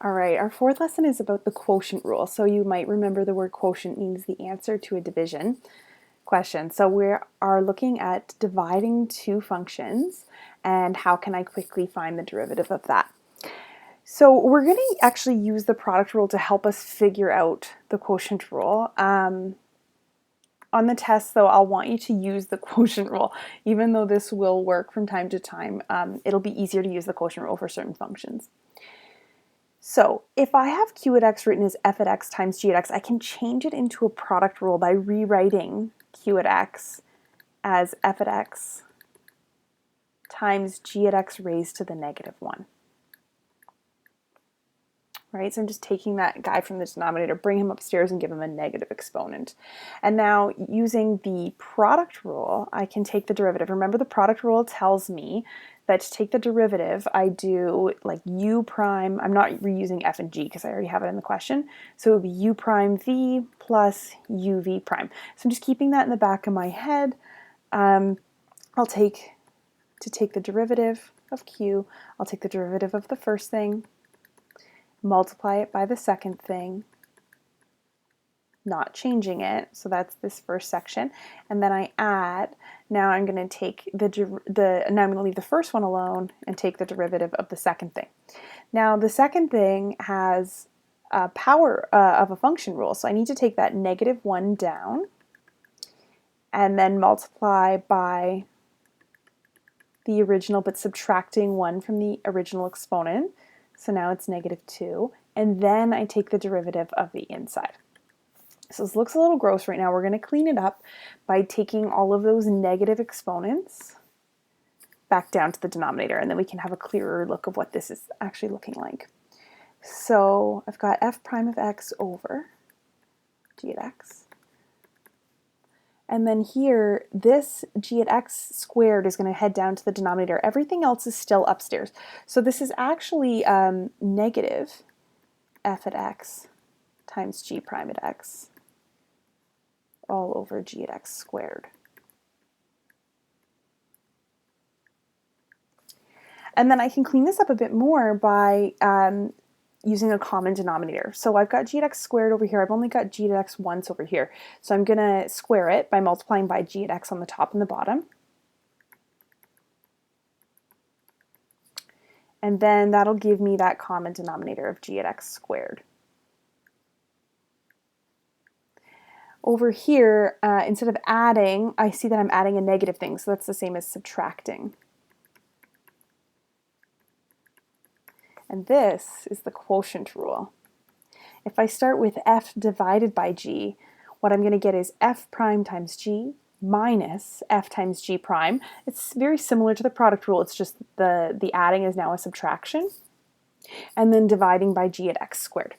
All right, our fourth lesson is about the quotient rule. So you might remember the word quotient means the answer to a division question. So we are looking at dividing two functions and how can I quickly find the derivative of that. So we're going to actually use the product rule to help us figure out the quotient rule. On the test, though, I'll want you to use the quotient rule. Even though this will work from time to time, it'll be easier to use the quotient rule for certain functions. So if I have q at x written as f at x times g at x, I can change it into a product rule by rewriting q at x as f at x times g at x raised to the negative 1. Right, so I'm just taking that guy from the denominator, bring him upstairs and give him a negative exponent. And now using the product rule, I can take the derivative. Remember, the product rule tells me that to take the derivative, I do like u prime, I'm not reusing f and g because I already have it in the question, so it would be u prime v plus uv prime. So I'm just keeping that in the back of my head. To take the derivative of q, I'll take the derivative of the first thing, multiply it by the second thing, not changing it, so that's this first section, and then I add. Now I'm going to take now I'm going to leave the first one alone and take the derivative of the second thing. Now the second thing has a power of a function rule, so I need to take that negative 1 down and then multiply by the original, but subtracting 1 from the original exponent. So now it's negative 2, and then I take the derivative of the inside. So this looks a little gross right now. We're going to clean it up by taking all of those negative exponents back down to the denominator, and then we can have a clearer look of what this is actually looking like. So I've got f prime of x over g at x. And then here, this g at x squared is going to head down to the denominator. Everything else is still upstairs. So this is actually negative f at x times g prime at x all over g at x squared. And then I can clean this up a bit more by using a common denominator. So I've got g at x squared over here. I've only got g at x once over here. So I'm going to square it by multiplying by g at x on the top and the bottom. And then that'll give me that common denominator of g at x squared. Over here, instead of adding, I see that I'm adding a negative thing, so that's the same as subtracting. And this is the quotient rule. If I start with f divided by g, what I'm going to get is f prime times g minus f times g prime. It's very similar to the product rule, it's just the adding is now a subtraction. And then dividing by g at x squared.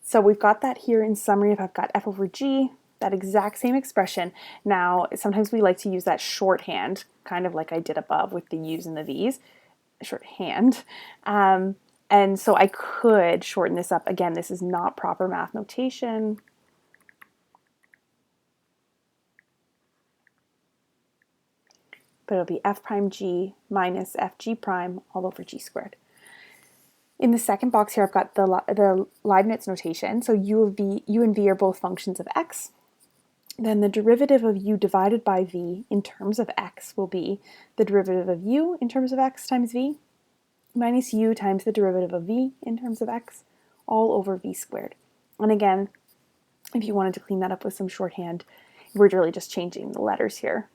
So we've got that here in summary. If I've got f over g, that exact same expression. Now, sometimes we like to use that shorthand, kind of like I did above with the u's and the v's, shorthand. And so I could shorten this up. Again, this is not proper math notation. But it'll be f prime g minus f g prime all over g squared. In the second box here, I've got the Leibniz notation. So u and v are both functions of x. Then the derivative of u divided by v in terms of x will be the derivative of u in terms of x times v minus u times the derivative of v in terms of x all over v squared. And again, if you wanted to clean that up with some shorthand, we're really just changing the letters here.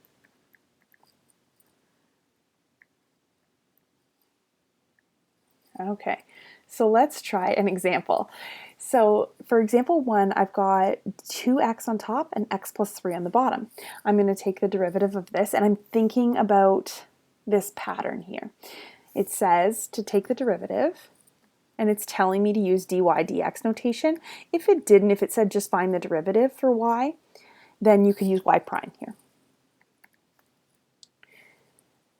Okay, so let's try an example. So for example 1, I've got 2x on top and x plus 3 on the bottom. I'm going to take the derivative of this, and I'm thinking about this pattern here. It says to take the derivative, and it's telling me to use dy dx notation. If it said just find the derivative for y, then you could use y prime here.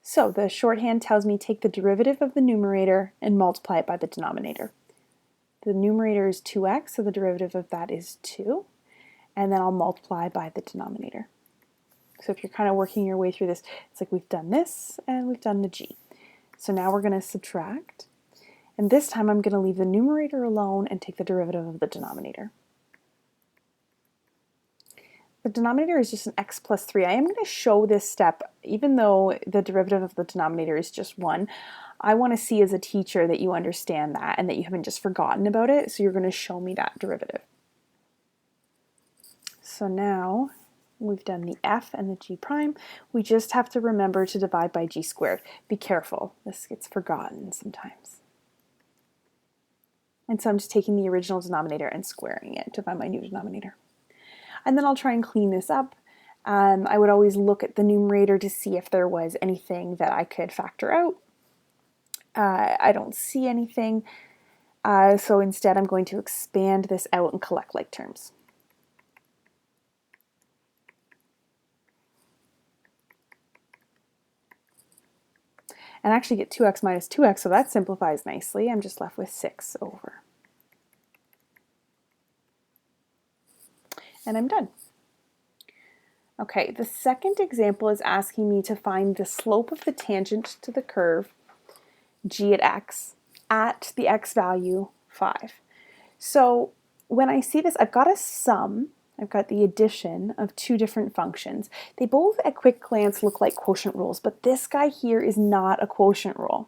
So the shorthand tells me take the derivative of the numerator and multiply it by the denominator. The numerator is 2x, so the derivative of that is 2, and then I'll multiply by the denominator. So if you're kind of working your way through this, it's like we've done this and we've done the g. So now we're going to subtract. And this time I'm going to leave the numerator alone and take the derivative of the denominator. The denominator is just an x plus 3. I am going to show this step, even though the derivative of the denominator is just 1. I want to see as a teacher that you understand that and that you haven't just forgotten about it, so you're going to show me that derivative. So now we've done the f and the g prime. We just have to remember to divide by g squared. Be careful, this gets forgotten sometimes. And so I'm just taking the original denominator and squaring it to find my new denominator. And then I'll try and clean this up. I would always look at the numerator to see if there was anything that I could factor out. I don't see anything, so instead I'm going to expand this out and collect like terms. And I actually get 2x minus 2x, so that simplifies nicely. I'm just left with 6 over. And I'm done. Okay, the second example is asking me to find the slope of the tangent to the curve g at the x value 5. So when I see this, I've got a sum, I've got the addition of two different functions. They both at quick glance look like quotient rules, but this guy here is not a quotient rule.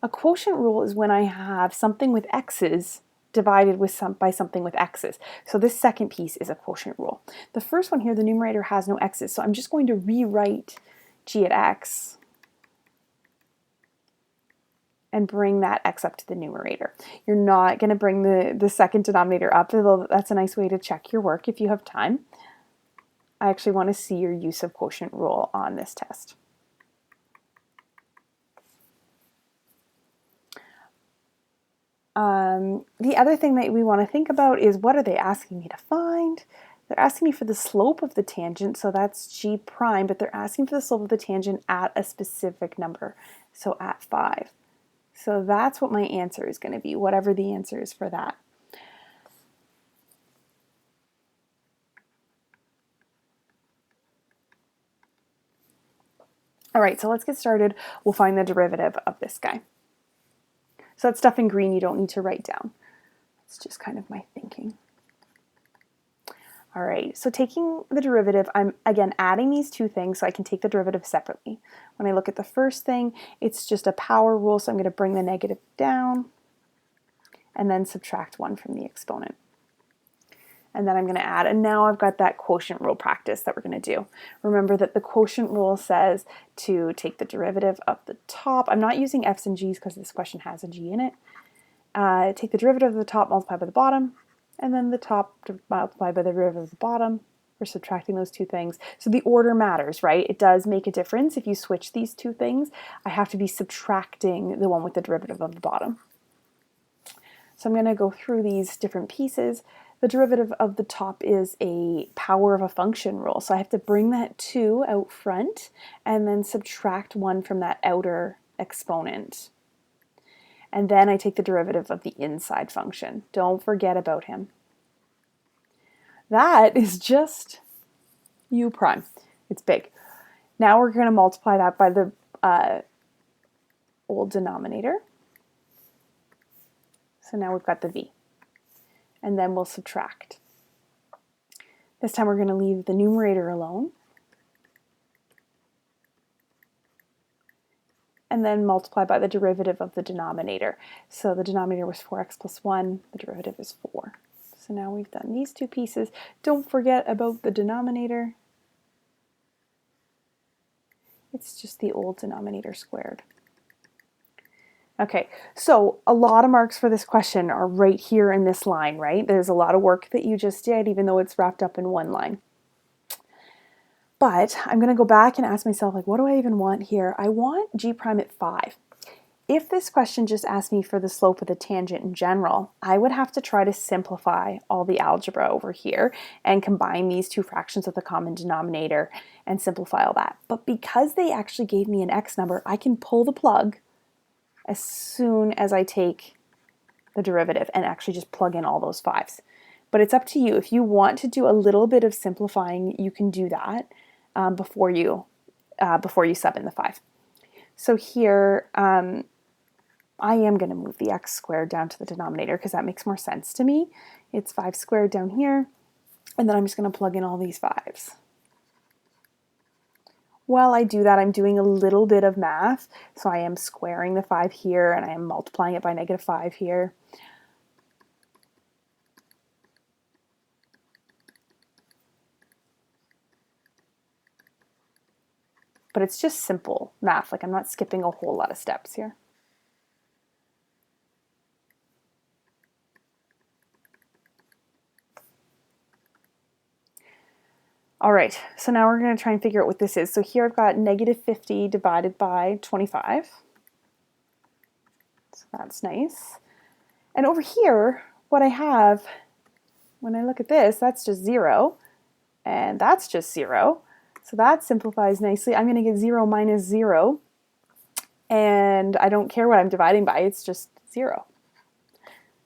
A quotient rule is when I have something with x's divided with by something with x's. So this second piece is a quotient rule. The first one here, the numerator has no x's, so I'm just going to rewrite g at x and bring that x up to the numerator. You're not going to bring the second denominator up, although that's a nice way to check your work if you have time. I actually want to see your use of quotient rule on this test. The other thing that we want to think about is, what are they asking me to find? They're asking me for the slope of the tangent, so that's g prime, but they're asking for the slope of the tangent at a specific number, so at 5. So that's what my answer is going to be, whatever the answer is for that. All right, so let's get started. We'll find the derivative of this guy. So that stuff in green you don't need to write down. It's just kind of my thinking. All right, so taking the derivative, I'm again adding these two things so I can take the derivative separately. When I look at the first thing, it's just a power rule, so I'm going to bring the negative down and then subtract 1 from the exponent. And then I'm going to add, and now I've got that quotient rule practice that we're going to do. Remember that the quotient rule says to take the derivative of the top. I'm not using f's and g's because this question has a g in it. Take the derivative of the top, multiply by the bottom, and then the top multiplied by the derivative of the bottom. We're subtracting those two things. So the order matters, right? It does make a difference if you switch these two things. I have to be subtracting the one with the derivative of the bottom. So I'm going to go through these different pieces. The derivative of the top is a power of a function rule. So I have to bring that 2 out front and then subtract 1 from that outer exponent. And then I take the derivative of the inside function. Don't forget about him. That is just u prime. It's big. Now we're going to multiply that by the old denominator. So now we've got the v. And then we'll subtract. This time we're going to leave the numerator alone. And then multiply by the derivative of the denominator. So the denominator was 4x plus 1, the derivative is 4. So now we've done these two pieces. Don't forget about the denominator. It's just the old denominator squared. Okay, so a lot of marks for this question are right here in this line, right? There's a lot of work that you just did, even though it's wrapped up in one line. But I'm going to go back and ask myself, like, what do I even want here? I want g prime at 5. If this question just asked me for the slope of the tangent in general, I would have to try to simplify all the algebra over here and combine these two fractions with a common denominator and simplify all that. But because they actually gave me an x number, I can pull the plug as soon as I take the derivative and actually just plug in all those 5s. But it's up to you. If you want to do a little bit of simplifying, you can do that before you before you sub in the 5. So here, I am going to move the x squared down to the denominator because that makes more sense to me. It's 5 squared down here, and then I'm just going to plug in all these 5s. While I do that, I'm doing a little bit of math. So I am squaring the 5 here, and I am multiplying it by -5 here. But it's just simple math. Like, I'm not skipping a whole lot of steps here. All right, so now we're going to try and figure out what this is. So here I've got -50 divided by 25. So that's nice. And over here, what I have, when I look at this, that's just 0. And that's just 0. So that simplifies nicely. I'm going to get 0 minus 0. And I don't care what I'm dividing by, it's just 0.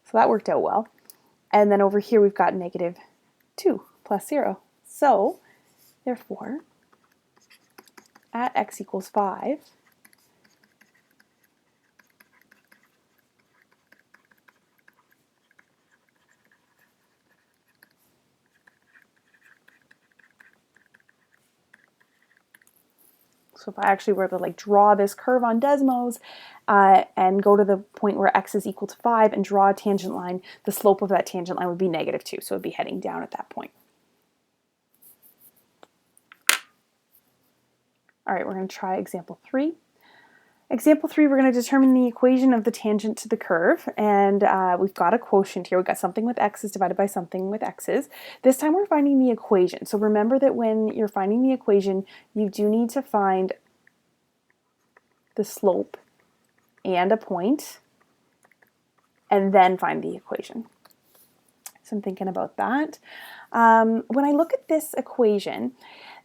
So that worked out well. And then over here we've got -2 plus 0. So, therefore, at x equals 5, so if I actually were to like draw this curve on Desmos and go to the point where x is equal to 5 and draw a tangent line, the slope of that tangent line would be -2, so it would be heading down at that point. All right, we're going to try example 3. Example 3, we're going to determine the equation of the tangent to the curve, and we've got a quotient here. We've got something with x's divided by something with x's. This time we're finding the equation. So remember that when you're finding the equation, you do need to find the slope and a point, and then find the equation. So I'm thinking about that. When I look at this equation,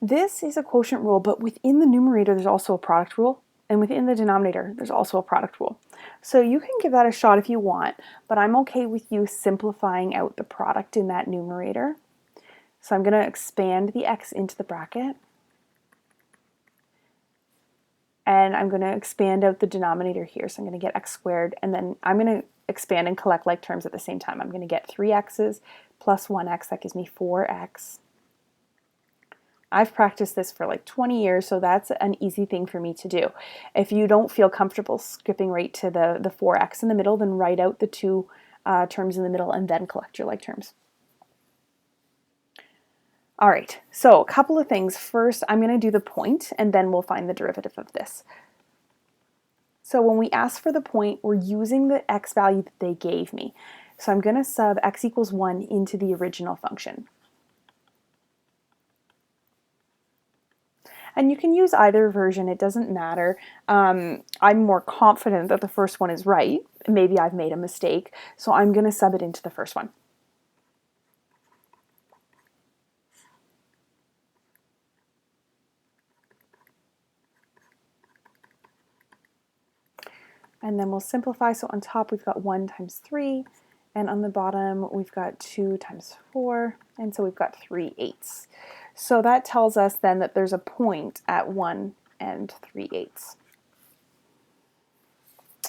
this is a quotient rule, but within the numerator there's also a product rule, and within the denominator there's also a product rule. So you can give that a shot if you want, but I'm okay with you simplifying out the product in that numerator. So I'm going to expand the x into the bracket, and I'm going to expand out the denominator here. So I'm going to get x squared, and then I'm going to expand and collect like terms at the same time. I'm going to get 3x's plus 1x, that gives me 4x. I've practiced this for like 20 years, so that's an easy thing for me to do. If you don't feel comfortable skipping right to the 4x in the middle, then write out the 2 terms in the middle and then collect your like terms. All right, so a couple of things. First, I'm going to do the point, and then we'll find the derivative of this. So when we ask for the point, we're using the x value that they gave me. So I'm going to sub x equals 1 into the original function. And you can use either version, it doesn't matter. I'm more confident that the first one is right. Maybe I've made a mistake, so I'm going to sub it into the first one. And then we'll simplify, so on top we've got 1 times 3, and on the bottom we've got 2 times 4, and so we've got 3/8. So that tells us then that there's a point at 1 and 3/8.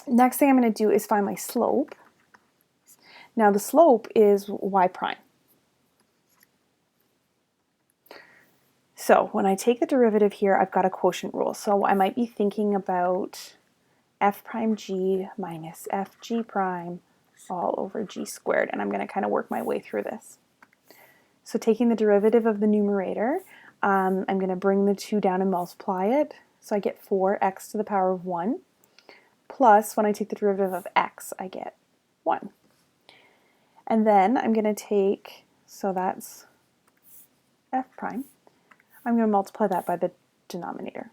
Next thing I'm going to do is find my slope. Now the slope is y prime. So when I take the derivative here, I've got a quotient rule. So I might be thinking about f prime g minus f g prime all over g squared, and I'm going to kind of work my way through this. So taking the derivative of the numerator, I'm going to bring the 2 down and multiply it. So I get 4x to the power of 1, plus when I take the derivative of x, I get 1. And then I'm going to take, so that's f prime, I'm going to multiply that by the denominator.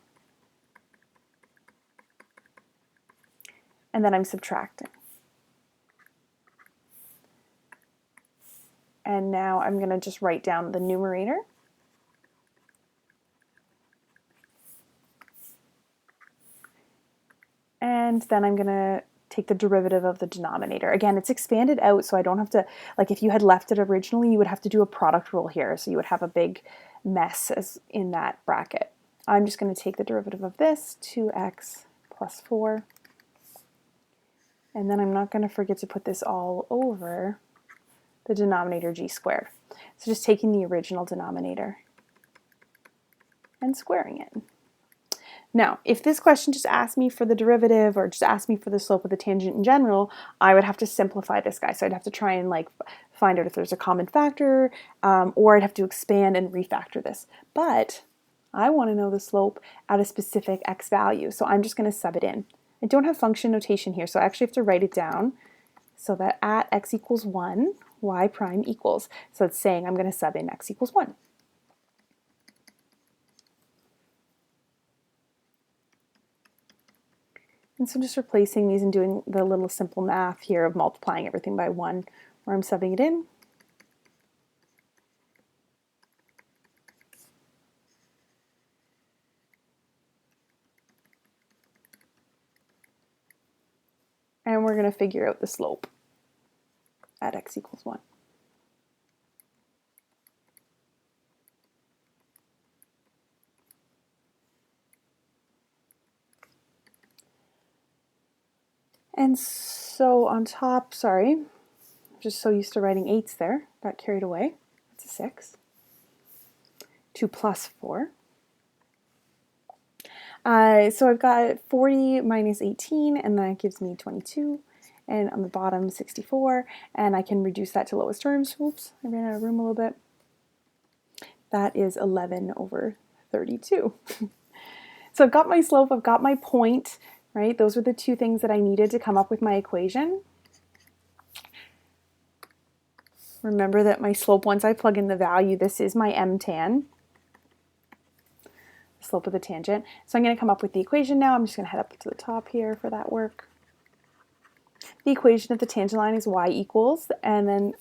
And then I'm subtracting. And now I'm going to just write down the numerator. And then I'm going to take the derivative of the denominator. Again, it's expanded out, so I don't have to, like if you had left it originally, you would have to do a product rule here. So you would have a big mess in that bracket. I'm just going to take the derivative of this, 2x plus 4. And then I'm not going to forget to put this all over the denominator g squared. So just taking the original denominator and squaring it. Now, if this question just asked me for the derivative or just asked me for the slope of the tangent in general, I would have to simplify this guy. So I'd have to try and like find out if there's a common factor, or I'd have to expand and refactor this. But I want to know the slope at a specific x value, so I'm just going to sub it in. I don't have function notation here, so I actually have to write it down so that at x equals 1, y prime equals. So it's saying I'm going to sub in x equals 1. And so just replacing these and doing the little simple math here of multiplying everything by 1, where I'm subbing it in. And we're going to figure out the slope at x equals 1. And so on top, sorry, I'm just so used to writing 8s there, got carried away. That's a 6. 2 plus 4. So I've got 40 minus 18, and that gives me 22. And on the bottom, 64. And I can reduce that to lowest terms. Oops, I ran out of room a little bit. That is 11 over 32. So I've got my slope, I've got my point, right? Those are the two things that I needed to come up with my equation. Remember that my slope, once I plug in the value, this is my m tan, slope of the tangent. So I'm going to come up with the equation now. I'm just going to head up to the top here for that work. The equation of the tangent line is y equals, and then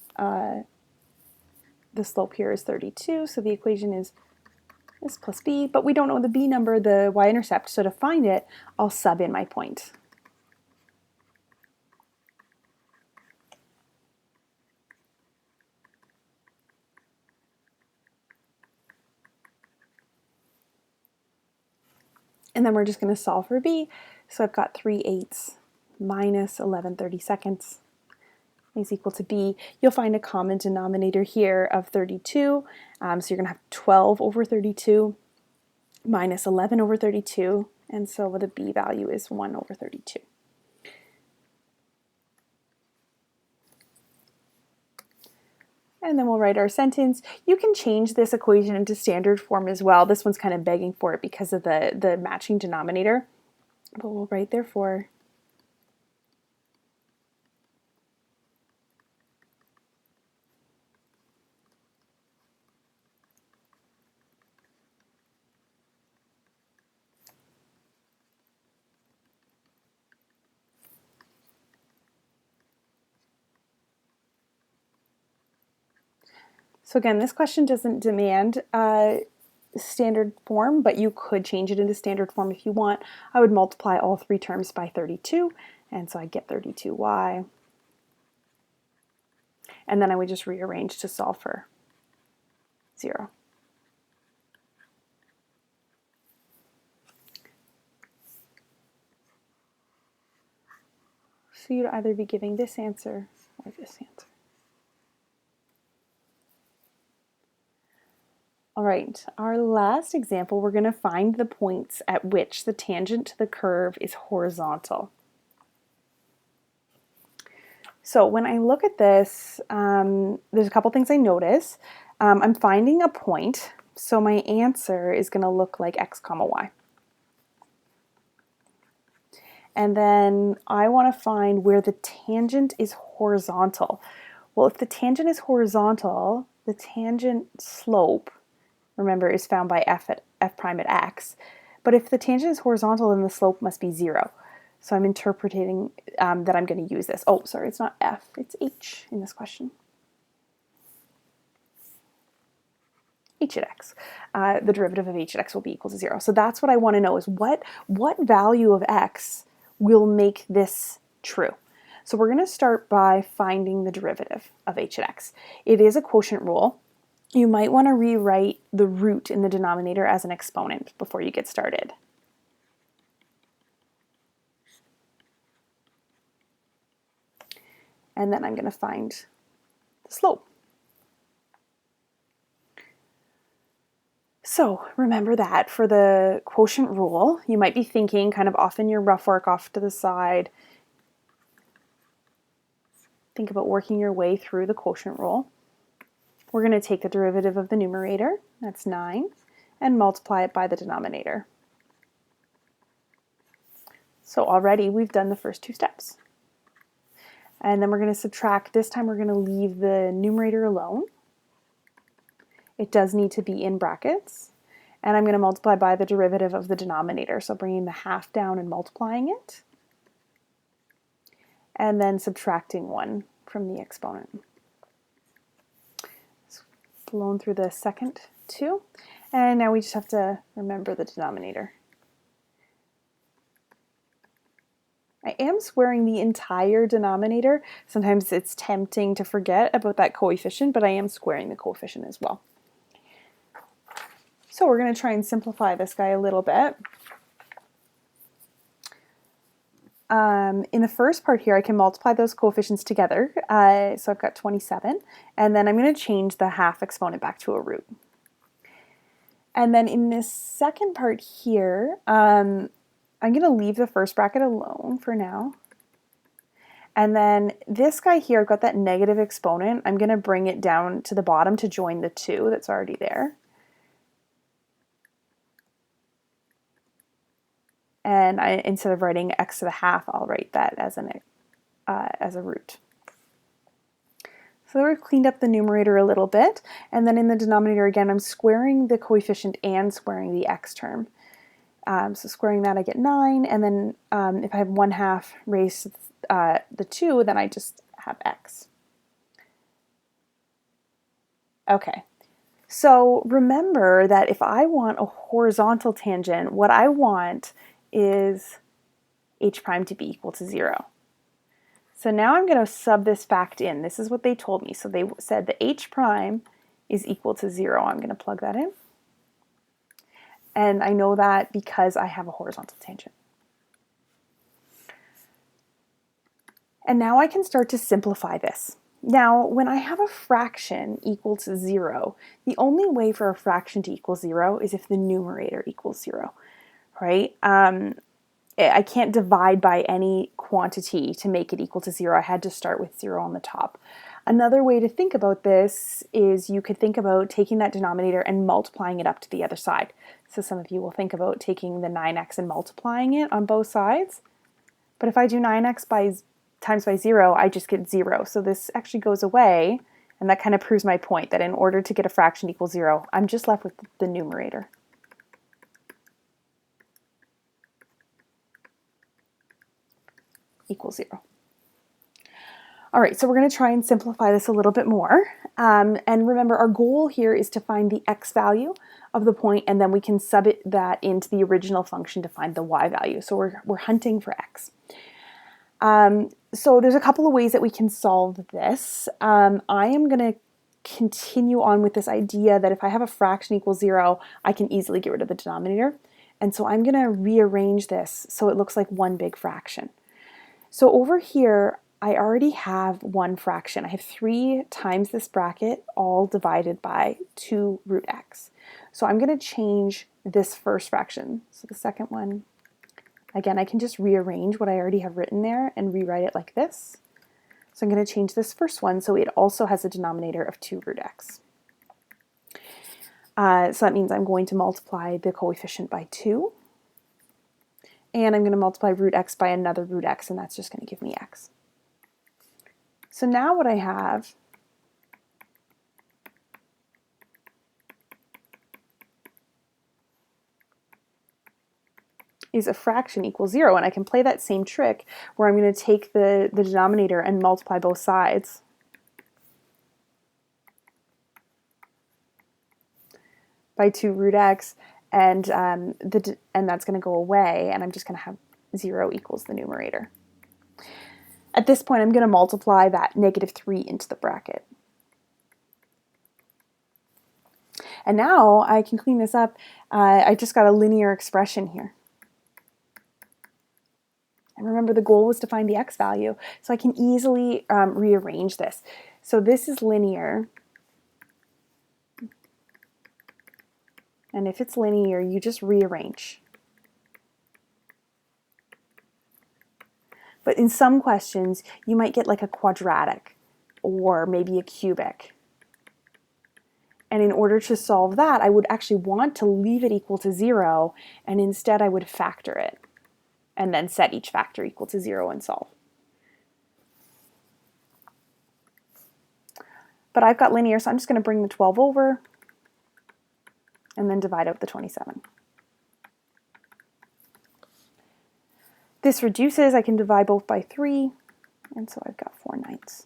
the slope here is 32, so the equation is this plus b, but we don't know the b number, the y-intercept, so to find it, I'll sub in my point. And then we're just going to solve for b, so I've got 3/8 minus 11/32 is equal to b. You'll find a common denominator here of 32, so you're going to have 12 over 32 minus 11 over 32, and so the b value is 1 over 32. And then we'll write our sentence. You can change this equation into standard form as well. This one's kind of begging for it because of the matching denominator, but we'll write therefore So again, this question doesn't demand standard form, but you could change it into standard form if you want. I would multiply all three terms by 32, and so I get 32y. And then I would just rearrange to solve for 0. So you'd either be giving this answer or this answer. All right, our last example, we're going to find the points at which the tangent to the curve is horizontal. So when I look at this, there's a couple things I notice. I'm finding a point, so my answer is going to look like x comma y. And then I want to find where the tangent is horizontal. Well, if the tangent is horizontal, the tangent slope, remember, is found by f prime at x. But if the tangent is horizontal, then the slope must be 0. So I'm interpreting that I'm going to use this. Oh, sorry, it's not f, it's h in this question. H at x. The derivative of h at x will be equal to 0. So that's what I want to know, is what value of x will make this true. So we're going to start by finding the derivative of h at x. It is a quotient rule. you might want to rewrite the root in the denominator as an exponent before you get started. And then I'm going to find the slope. So remember that for the quotient rule, you might be thinking kind of off in your rough work off to the side. Think about working your way through the quotient rule. We're going to take the derivative of the numerator, that's 9, and multiply it by the denominator. So already we've done the first 2 steps. And then we're going to subtract. This time we're going to leave the numerator alone. It does need to be in brackets. And I'm going to multiply by the derivative of the denominator, so bringing the half down and multiplying it, and then subtracting 1 from the exponent. Blown through the second 2, and now we just have to remember the denominator. I am squaring the entire denominator. Sometimes it's tempting to forget about that coefficient, but I am squaring the coefficient as well. So we're going to try and simplify this guy a little bit. In the first part here, I can multiply those coefficients together. So I've got 27, and then I'm going to change the half exponent back to a root. And then in this second part here, I'm going to leave the first bracket alone for now. And then this guy here, I've got that negative exponent. I'm going to bring it down to the bottom to join the 2 that's already there. And instead of writing x to the half, I'll write that as a root. So we've cleaned up the numerator a little bit, and then in the denominator again, I'm squaring the coefficient and squaring the x term. So squaring that, I get 9, and then if I have 1/2 raised to the 2, then I just have x. Okay. So remember that if I want a horizontal tangent, what I want is h prime to be equal to 0. So now I'm going to sub this fact in. This is what they told me. So they said that h prime is equal to 0. I'm going to plug that in. And I know that because I have a horizontal tangent. And now I can start to simplify this. Now, when I have a fraction equal to 0, the only way for a fraction to equal 0 is if the numerator equals 0. Right? I can't divide by any quantity to make it equal to 0. I had to start with 0 on the top. Another way to think about this is you could think about taking that denominator and multiplying it up to the other side. So some of you will think about taking the 9x and multiplying it on both sides. But if I do 9x times by 0, I just get 0. So this actually goes away, and that kind of proves my point that in order to get a fraction equal 0, I'm just left with the numerator. Equals 0. All right, so we're going to try and simplify this a little bit more. And remember, our goal here is to find the x value of the point, and then we can sub that into the original function to find the y value. So we're hunting for x. So there's a couple of ways that we can solve this. I am going to continue on with this idea that if I have a fraction equals 0, I can easily get rid of the denominator. And so I'm going to rearrange this so it looks like one big fraction. So over here, I already have one fraction. I have 3 times this bracket, all divided by 2 root x. So I'm going to change this first fraction. So the second one, again, I can just rearrange what I already have written there and rewrite it like this. So I'm going to change this first one so it also has a denominator of 2 root x. So that means I'm going to multiply the coefficient by 2. And I'm going to multiply root x by another root x, and that's just going to give me x. So now what I have is a fraction equals 0, and I can play that same trick where I'm going to take the denominator and multiply both sides. By 2 root x, and that's going to go away, and I'm just going to have 0 equals the numerator. At this point, I'm going to multiply that -3 into the bracket. And now I can clean this up. I just got a linear expression here. And remember, the goal was to find the x value. So I can easily rearrange this. So this is linear. And if it's linear, you just rearrange. But in some questions, you might get like a quadratic or maybe a cubic. And in order to solve that, I would actually want to leave it equal to 0, and instead I would factor it, and then set each factor equal to 0 and solve. But I've got linear, so I'm just going to bring the 12 over, and then divide out the 27. This reduces, I can divide both by 3, and so I've got 4/9.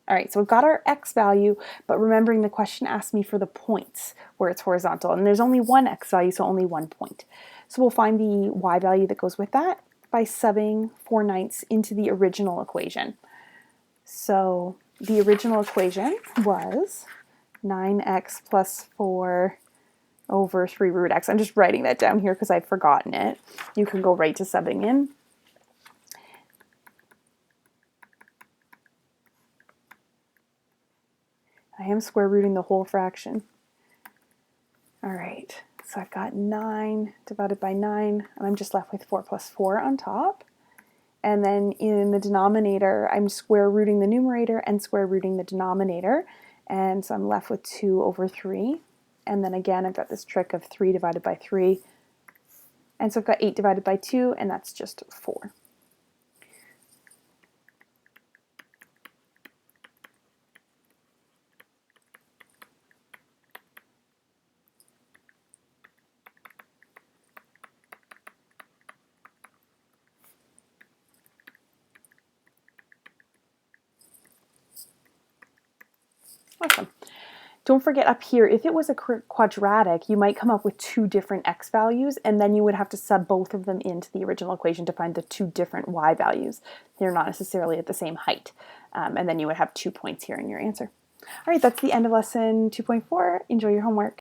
All right, so we've got our x value, but remembering the question asked me for the points where it's horizontal, and there's only one x value, so only 1 point. So we'll find the y value that goes with that by subbing 4/9 into the original equation. So the original equation was 9x plus 4 over 3 root x. I'm just writing that down here because I've forgotten it. You can go right to subbing in. I am square rooting the whole fraction. All right, so I've got 9 divided by 9, and I'm just left with 4 plus 4 on top. And then in the denominator, I'm square rooting the numerator and square rooting the denominator. And so I'm left with 2 over 3. And then again, I've got this trick of 3 divided by 3. And so I've got 8 divided by 2, and that's just 4. Awesome. Don't forget up here, if it was a quadratic, you might come up with 2 different x values, and then you would have to sub both of them into the original equation to find the 2 different y values. They're not necessarily at the same height. And then you would have 2 points here in your answer. All right, that's the end of lesson 2.4. Enjoy your homework.